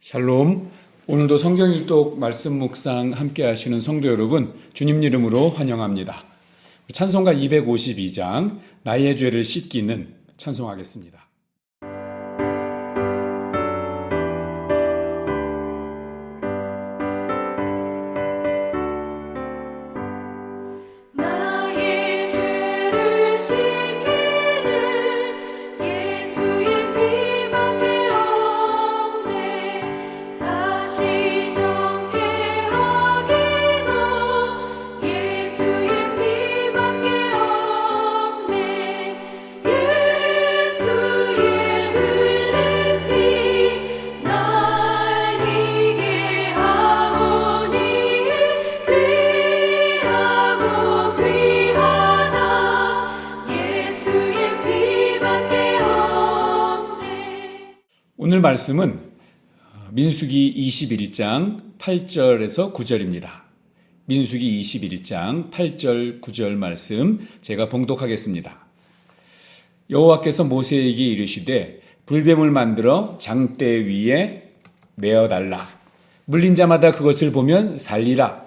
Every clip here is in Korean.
샬롬. 오늘도 성경 일독 말씀 묵상 함께 하시는 성도 여러분, 주님 이름으로 환영합니다. 찬송가 252장 나의 죄를 씻기는 찬송하겠습니다. 오늘 말씀은 민수기 21장 8절에서 9절입니다. 민수기 21장 8절 9절 말씀 제가 봉독하겠습니다. 여호와께서 모세에게 이르시되 불뱀을 만들어 장대 위에 메어달라. 물린 자마다 그것을 보면 살리라.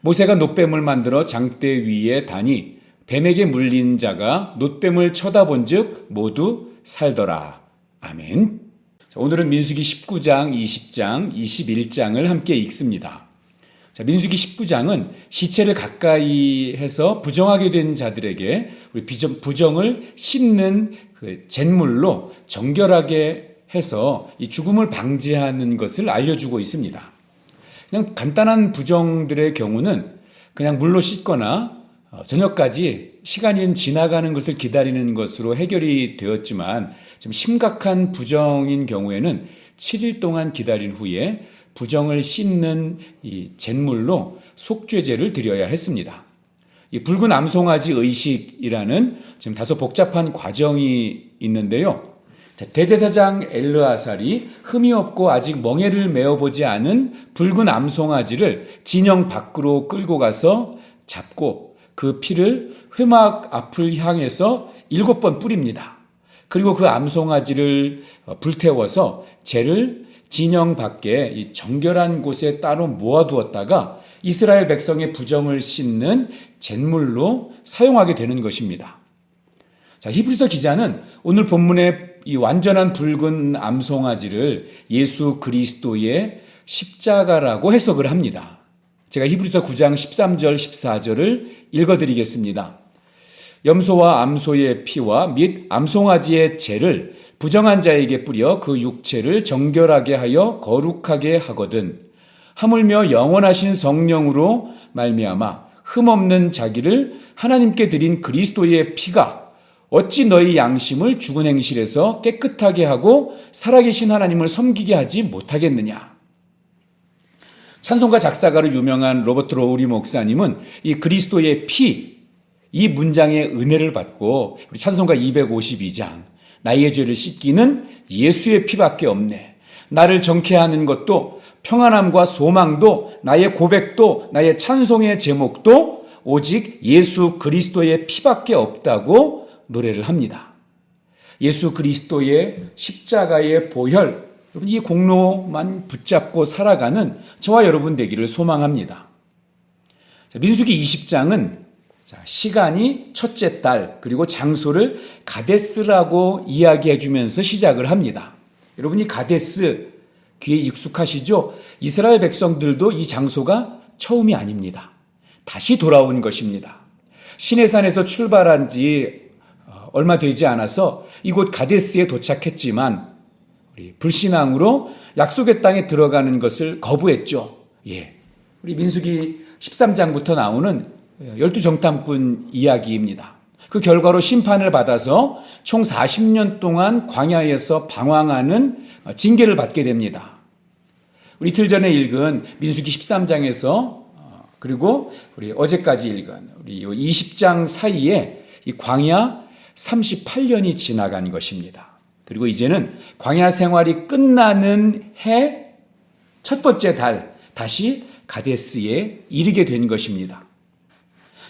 모세가 놋뱀을 만들어 장대 위에 다니 뱀에게 물린 자가 놋뱀을 쳐다본 즉 모두 살더라. 아멘. 오늘은 민수기 19장, 20장, 21장을 함께 읽습니다. 민수기 19장은 시체를 가까이 해서 부정하게 된 자들에게 부정을 씻는 잿물로 정결하게 해서 이 죽음을 방지하는 것을 알려주고 있습니다. 그냥 간단한 부정들의 경우는 그냥 물로 씻거나 저녁까지 시간이 지나가는 것을 기다리는 것으로 해결이 되었지만 좀 심각한 부정인 경우에는 7일 동안 기다린 후에 부정을 씻는 이 잿물로 속죄제를 드려야 했습니다. 이 붉은 암송아지 의식이라는 지금 다소 복잡한 과정이 있는데요. 대제사장 엘르아살이 흠이 없고 아직 멍에를 메어보지 않은 붉은 암송아지를 진영 밖으로 끌고 가서 잡고 그 피를 회막 앞을 향해서 7번 뿌립니다. 그리고 그 암송아지를 불태워서 재를 진영 밖에 이 정결한 곳에 따로 모아두었다가 이스라엘 백성의 부정을 씻는 잿물로 사용하게 되는 것입니다. 자, 히브리서 기자는 오늘 본문의 이 완전한 붉은 암송아지를 예수 그리스도의 십자가라고 해석을 합니다. 제가 히브리서 9장 13절 14절을 읽어드리겠습니다. 염소와 암소의 피와 및 암송아지의 재를 부정한 자에게 뿌려 그 육체를 정결하게 하여 거룩하게 하거든 하물며 영원하신 성령으로 말미암아 흠없는 자기를 하나님께 드린 그리스도의 피가 어찌 너희 양심을 죽은 행실에서 깨끗하게 하고 살아계신 하나님을 섬기게 하지 못하겠느냐. 찬송가 작사가로 유명한 로버트 로우리 목사님은 이 그리스도의 피, 이 문장의 은혜를 받고 우리 찬송가 252장 나의 죄를 씻기는 예수의 피밖에 없네. 나를 정케하는 것도 평안함과 소망도 나의 고백도 나의 찬송의 제목도 오직 예수 그리스도의 피밖에 없다고 노래를 합니다. 예수 그리스도의 십자가의 보혈, 이 공로만 붙잡고 살아가는 저와 여러분 되기를 소망합니다. 민수기 20장은 시간이 첫째 달 그리고 장소를 가데스라고 이야기해 주면서 시작을 합니다. 여러분 이 가데스 귀에 익숙하시죠? 이스라엘 백성들도 이 장소가 처음이 아닙니다. 다시 돌아온 것입니다. 시내산에서 출발한 지 얼마 되지 않아서 이곳 가데스에 도착했지만 불신앙으로 약속의 땅에 들어가는 것을 거부했죠. 우리 민수기 13장부터 나오는 12정탐꾼 이야기입니다. 그 결과로 심판을 받아서 총 40년 동안 광야에서 방황하는 징계를 받게 됩니다. 우리 이틀 전에 읽은 민수기 13장에서 그리고 우리 어제까지 읽은 우리 20장 사이에 이 광야 38년이 지나간 것입니다. 그리고 이제는 광야 생활이 끝나는 해 첫 번째 달 다시 가데스에 이르게 된 것입니다.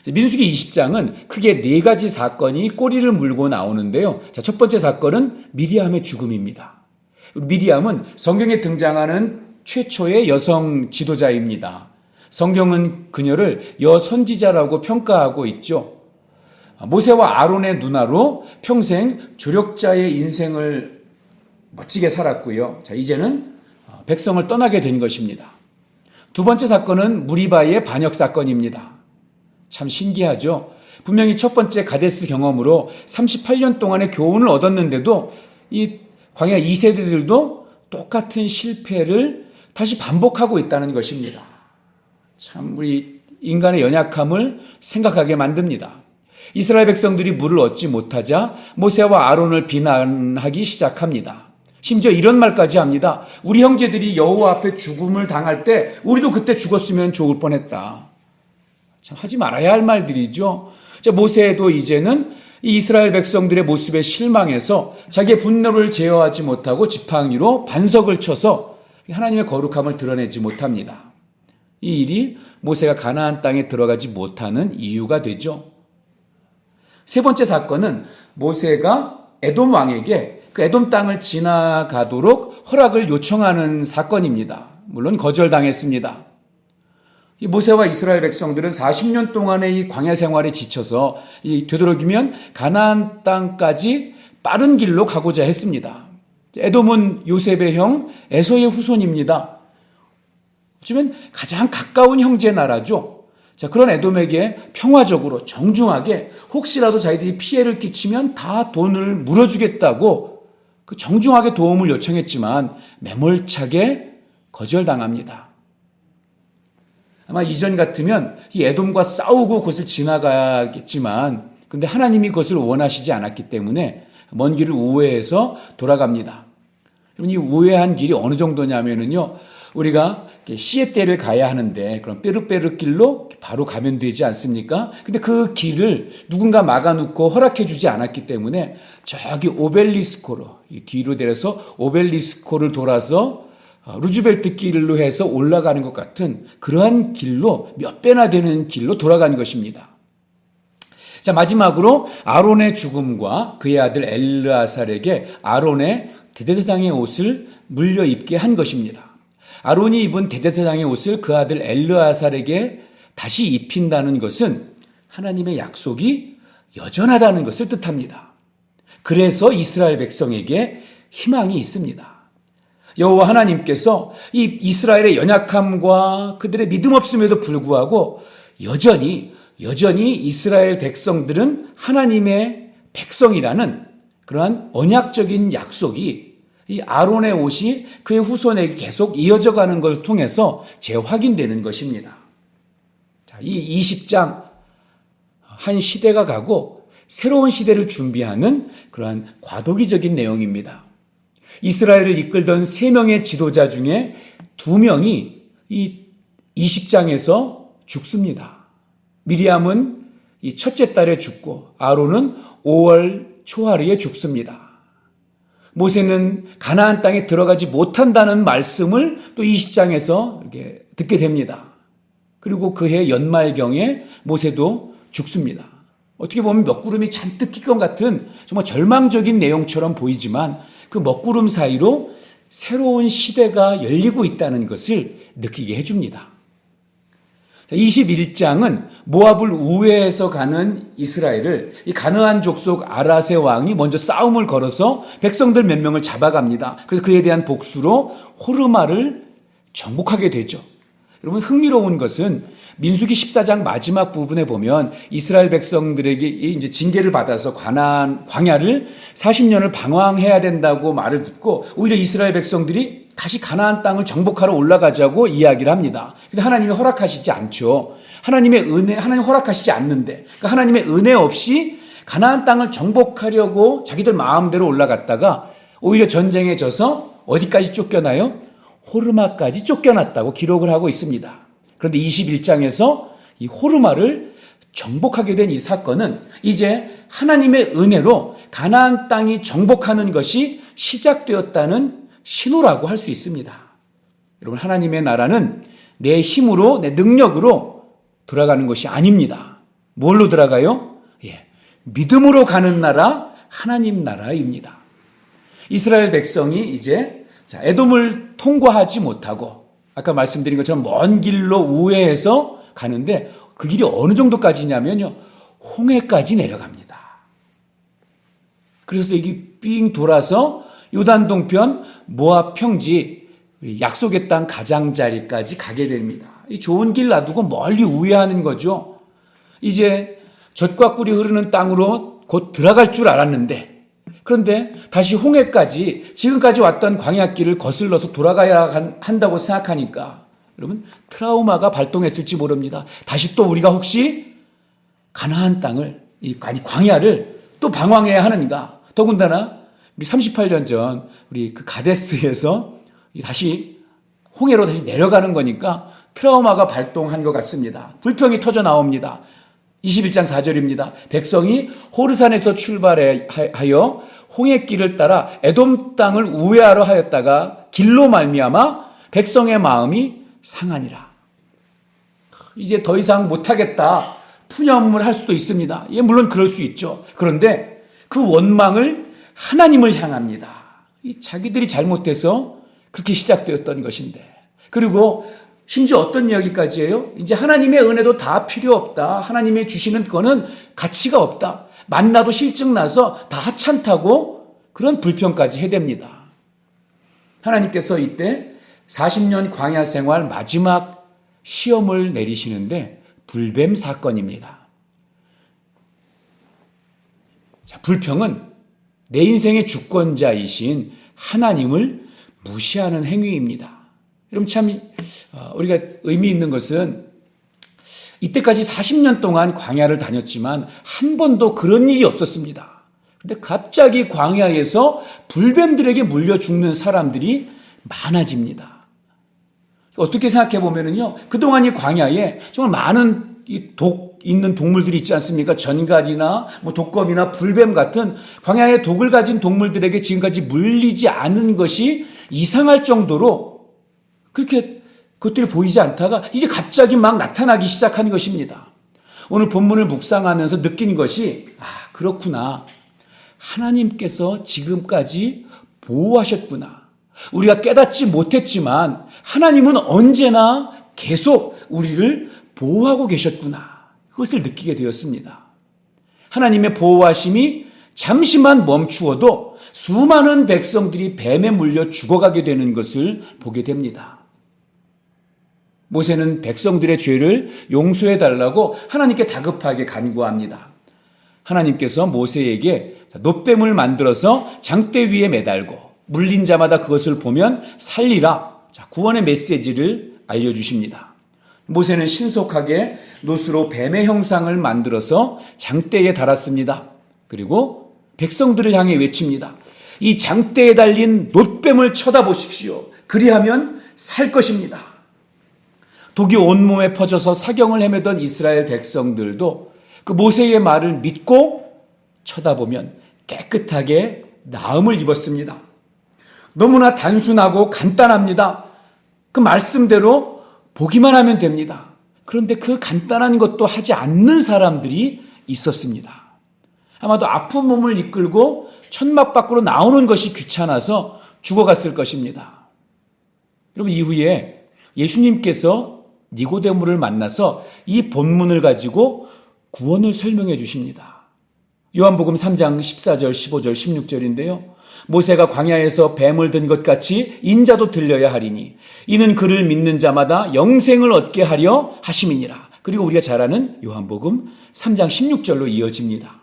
민수기 20장은 크게 4가지 사건이 꼬리를 물고 나오는데요. 첫 번째 사건은 미리암의 죽음입니다. 미리암은 성경에 등장하는 최초의 여성 지도자입니다. 성경은 그녀를 여선지자라고 평가하고 있죠. 모세와 아론의 누나로 평생 조력자의 인생을 멋지게 살았고요. 자, 이제는 백성을 떠나게 된 것입니다. 두 번째 사건은 무리바의 반역 사건입니다. 참 신기하죠. 분명히 첫 번째 가데스 경험으로 38년 동안의 교훈을 얻었는데도 이 광야 2세대들도 똑같은 실패를 다시 반복하고 있다는 것입니다. 참 우리 인간의 연약함을 생각하게 만듭니다. 이스라엘 백성들이 물을 얻지 못하자 모세와 아론을 비난하기 시작합니다. 심지어 이런 말까지 합니다. 우리 형제들이 여호와 앞에 죽음을 당할 때 우리도 그때 죽었으면 좋을 뻔했다. 참 하지 말아야 할 말들이죠. 모세도 이제는 이 이스라엘 백성들의 모습에 실망해서 자기의 분노를 제어하지 못하고 지팡이로 반석을 쳐서 하나님의 거룩함을 드러내지 못합니다. 이 일이 모세가 가나안 땅에 들어가지 못하는 이유가 되죠. 세 번째 사건은 모세가 에돔 왕에게 그 에돔 땅을 지나가도록 허락을 요청하는 사건입니다. 물론 거절당했습니다. 이 모세와 이스라엘 백성들은 40년 동안의 이 광야 생활에 지쳐서 되도록이면 가나안 땅까지 빠른 길로 가고자 했습니다. 에돔은 요셉의 형 에서의 후손입니다. 어쩌면 가장 가까운 형제 나라죠. 자, 그런 에돔에게 평화적으로 정중하게 혹시라도 자기들이 피해를 끼치면 다 돈을 물어주겠다고 그 정중하게 도움을 요청했지만 매몰차게 거절당합니다. 아마 이전 같으면 이 에돔과 싸우고 그것을 지나가겠지만 근데 하나님이 그것을 원하시지 않았기 때문에 먼 길을 우회해서 돌아갑니다. 이 우회한 길이 어느 정도냐면요. 우리가 시에떼를 가야 하는데 그럼 빼르빼르 길로 바로 가면 되지 않습니까? 근데 그 길을 누군가 막아놓고 허락해 주지 않았기 때문에 저기 오벨리스코로 뒤로 내려서 오벨리스코를 돌아서 루즈벨트 길로 해서 올라가는 것 같은 그러한 길로 몇 배나 되는 길로 돌아간 것입니다. 자, 마지막으로 아론의 죽음과 그의 아들 엘르아살에게 아론의 대제사장의 옷을 물려 입게 한 것입니다. 아론이 입은 대제사장의 옷을 그 아들 엘르아살에게 다시 입힌다는 것은 하나님의 약속이 여전하다는 것을 뜻합니다. 그래서 이스라엘 백성에게 희망이 있습니다. 여호와 하나님께서 이 이스라엘의 연약함과 그들의 믿음 없음에도 불구하고 여전히 이스라엘 백성들은 하나님의 백성이라는 그러한 언약적인 약속이 이 아론의 옷이 그의 후손에게 계속 이어져 가는 것을 통해서 재확인되는 것입니다. 자, 이 20장 한 시대가 가고 새로운 시대를 준비하는 그러한 과도기적인 내용입니다. 이스라엘을 이끌던 3명의 지도자 중에 2명이 이 20장에서 죽습니다. 미리암은 이 첫째 달에 죽고 아론은 5월 초하루에 죽습니다. 모세는 가나안 땅에 들어가지 못한다는 말씀을 또 20장에서 이렇게 듣게 됩니다. 그리고 그해 연말경에 모세도 죽습니다. 어떻게 보면 먹구름이 잔뜩 낀 것 같은 정말 절망적인 내용처럼 보이지만 그 먹구름 사이로 새로운 시대가 열리고 있다는 것을 느끼게 해줍니다. 21장은 모압을 우회해서 가는 이스라엘을 이 가느안 족속 아랏의 왕이 먼저 싸움을 걸어서 백성들 몇 명을 잡아갑니다. 그래서 그에 대한 복수로 호르마를 정복하게 되죠. 여러분, 흥미로운 것은 민수기 14장 마지막 부분에 보면 이스라엘 백성들에게 이제 징계를 받아서 광야를 40년을 방황해야 된다고 말을 듣고 오히려 이스라엘 백성들이 다시 가나안 땅을 정복하러 올라가자고 이야기를 합니다. 근데 하나님이 허락하시지 않죠. 하나님 허락하시지 않는데, 그러니까 하나님의 은혜 없이 가나안 땅을 정복하려고 자기들 마음대로 올라갔다가 오히려 전쟁에 져서 어디까지 쫓겨나요? 호르마까지 쫓겨났다고 기록을 하고 있습니다. 그런데 21장에서 이 호르마를 정복하게 된 이 사건은 이제 하나님의 은혜로 가나안 땅이 정복하는 것이 시작되었다는 신호라고 할 수 있습니다. 여러분, 하나님의 나라는 내 힘으로, 내 능력으로 들어가는 것이 아닙니다. 뭘로 들어가요? 믿음으로 가는 나라, 하나님 나라입니다. 이스라엘 백성이 이제 자, 에돔을 통과하지 못하고 아까 말씀드린 것처럼 먼 길로 우회해서 가는데 그 길이 어느 정도까지냐면요. 홍해까지 내려갑니다. 그래서 이게 삥 돌아서 요단 동편 모압 평지 약속의 땅 가장자리까지 가게 됩니다. 이 좋은 길 놔두고 멀리 우회하는 거죠. 이제 젖과 꿀이 흐르는 땅으로 곧 들어갈 줄 알았는데 그런데 다시 홍해까지 지금까지 왔던 광야길을 거슬러서 돌아가야 한다고 생각하니까 여러분 트라우마가 발동했을지 모릅니다. 다시 또 우리가 혹시 가나안 땅을 아니 광야를 또 방황해야 하는가. 더군다나 우리 38년 전 우리 그 가데스에서 다시 홍해로 다시 내려가는 거니까 트라우마가 발동한 것 같습니다. 불평이 터져 나옵니다. 21장 4절입니다. 백성이 호르산에서 출발하여 홍해길을 따라 에돔 땅을 우회하러 하였다가 길로 말미암아 백성의 마음이 상하니라. 이제 더 이상 못하겠다. 푸념을 할 수도 있습니다. 예, 물론 그럴 수 있죠. 그런데 그 원망을 하나님을 향합니다. 자기들이 잘못해서 그렇게 시작되었던 것인데. 그리고 심지어 어떤 이야기까지 해요? 이제 하나님의 은혜도 다 필요 없다. 하나님이 주시는 거는 가치가 없다. 만나도 실증나서 다 하찮다고 그런 불평까지 해댑니다. 하나님께서 이때 40년 광야 생활 마지막 시험을 내리시는데 불뱀 사건입니다. 자, 불평은 내 인생의 주권자이신 하나님을 무시하는 행위입니다. 여러분 참 우리가 의미 있는 것은 이때까지 40년 동안 광야를 다녔지만 한 번도 그런 일이 없었습니다. 그런데 갑자기 광야에서 불뱀들에게 물려 죽는 사람들이 많아집니다. 어떻게 생각해 보면은요, 그동안 이 광야에 정말 많은 이 독 있는 동물들이 있지 않습니까? 전갈이나 뭐 독검이나 불뱀 같은 광야에 독을 가진 동물들에게 지금까지 물리지 않은 것이 이상할 정도로 그렇게 그것들이 보이지 않다가 이제 갑자기 막 나타나기 시작한 것입니다. 오늘 본문을 묵상하면서 느낀 것이 그렇구나. 하나님께서 지금까지 보호하셨구나. 우리가 깨닫지 못했지만 하나님은 언제나 계속 우리를 보호하고 계셨구나. 그것을 느끼게 되었습니다. 하나님의 보호하심이 잠시만 멈추어도 수많은 백성들이 뱀에 물려 죽어가게 되는 것을 보게 됩니다. 모세는 백성들의 죄를 용서해달라고 하나님께 다급하게 간구합니다. 하나님께서 모세에게 놋뱀을 만들어서 장대 위에 매달고 물린 자마다 그것을 보면 살리라. 구원의 메시지를 알려주십니다. 모세는 신속하게 놋으로 뱀의 형상을 만들어서 장대에 달았습니다. 그리고 백성들을 향해 외칩니다. 이 장대에 달린 놋뱀을 쳐다보십시오. 그리하면 살 것입니다. 독이 온몸에 퍼져서 사경을 헤매던 이스라엘 백성들도 그 모세의 말을 믿고 쳐다보면 깨끗하게 나음을 입었습니다. 너무나 단순하고 간단합니다. 그 말씀대로 보기만 하면 됩니다. 그런데 그 간단한 것도 하지 않는 사람들이 있었습니다. 아마도 아픈 몸을 이끌고 천막 밖으로 나오는 것이 귀찮아서 죽어갔을 것입니다. 여러분 이후에 예수님께서 니고데모를 만나서 이 본문을 가지고 구원을 설명해 주십니다. 요한복음 3장 14절, 15절, 16절인데요. 모세가 광야에서 뱀을 든 것 같이 인자도 들려야 하리니 이는 그를 믿는 자마다 영생을 얻게 하려 하심이니라. 그리고 우리가 잘 아는 요한복음 3장 16절로 이어집니다.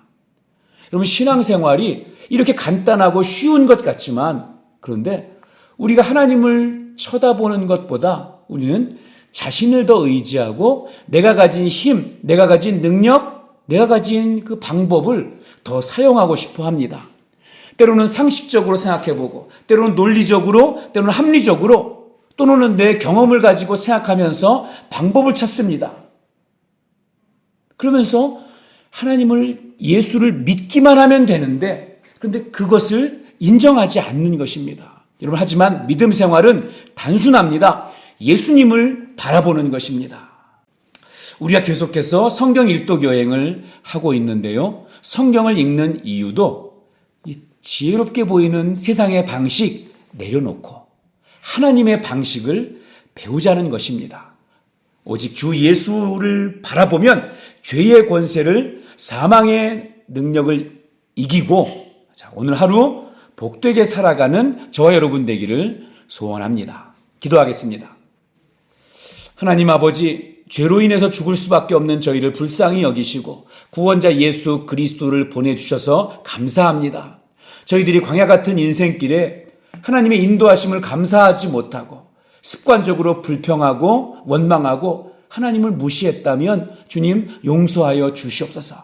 여러분 신앙생활이 이렇게 간단하고 쉬운 것 같지만 그런데 우리가 하나님을 쳐다보는 것보다 우리는 자신을 더 의지하고 내가 가진 힘, 내가 가진 능력, 내가 가진 그 방법을 더 사용하고 싶어 합니다. 때로는 상식적으로 생각해보고 때로는 논리적으로 때로는 합리적으로 또는 내 경험을 가지고 생각하면서 방법을 찾습니다. 그러면서 하나님을 예수를 믿기만 하면 되는데 그런데 그것을 인정하지 않는 것입니다. 여러분 하지만 믿음 생활은 단순합니다. 예수님을 바라보는 것입니다. 우리가 계속해서 성경 일독 여행을 하고 있는데요. 성경을 읽는 이유도 이 지혜롭게 보이는 세상의 방식 내려놓고 하나님의 방식을 배우자는 것입니다. 오직 주 예수를 바라보면 죄의 권세를, 사망의 능력을 이기고 오늘 하루 복되게 살아가는 저와 여러분 되기를 소원합니다. 기도하겠습니다. 하나님 아버지, 죄로 인해서 죽을 수밖에 없는 저희를 불쌍히 여기시고 구원자 예수 그리스도를 보내주셔서 감사합니다. 저희들이 광야 같은 인생길에 하나님의 인도하심을 감사하지 못하고 습관적으로 불평하고 원망하고 하나님을 무시했다면 주님 용서하여 주시옵소서.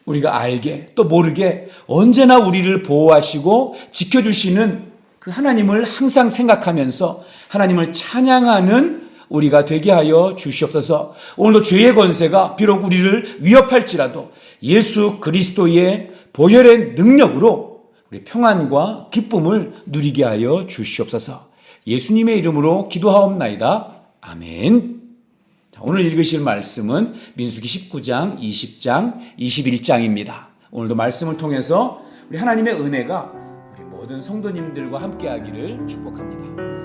우리가 알게 또 모르게 언제나 우리를 보호하시고 지켜주시는 그 하나님을 항상 생각하면서 하나님을 찬양하는 우리가 되게 하여 주시옵소서. 오늘도 죄의 권세가 비록 우리를 위협할지라도 예수 그리스도의 보혈의 능력으로 우리 평안과 기쁨을 누리게 하여 주시옵소서. 예수님의 이름으로 기도하옵나이다. 아멘. 오늘 읽으실 말씀은 민수기 19장, 20장, 21장입니다. 오늘도 말씀을 통해서 우리 하나님의 은혜가 우리 모든 성도님들과 함께하기를 축복합니다.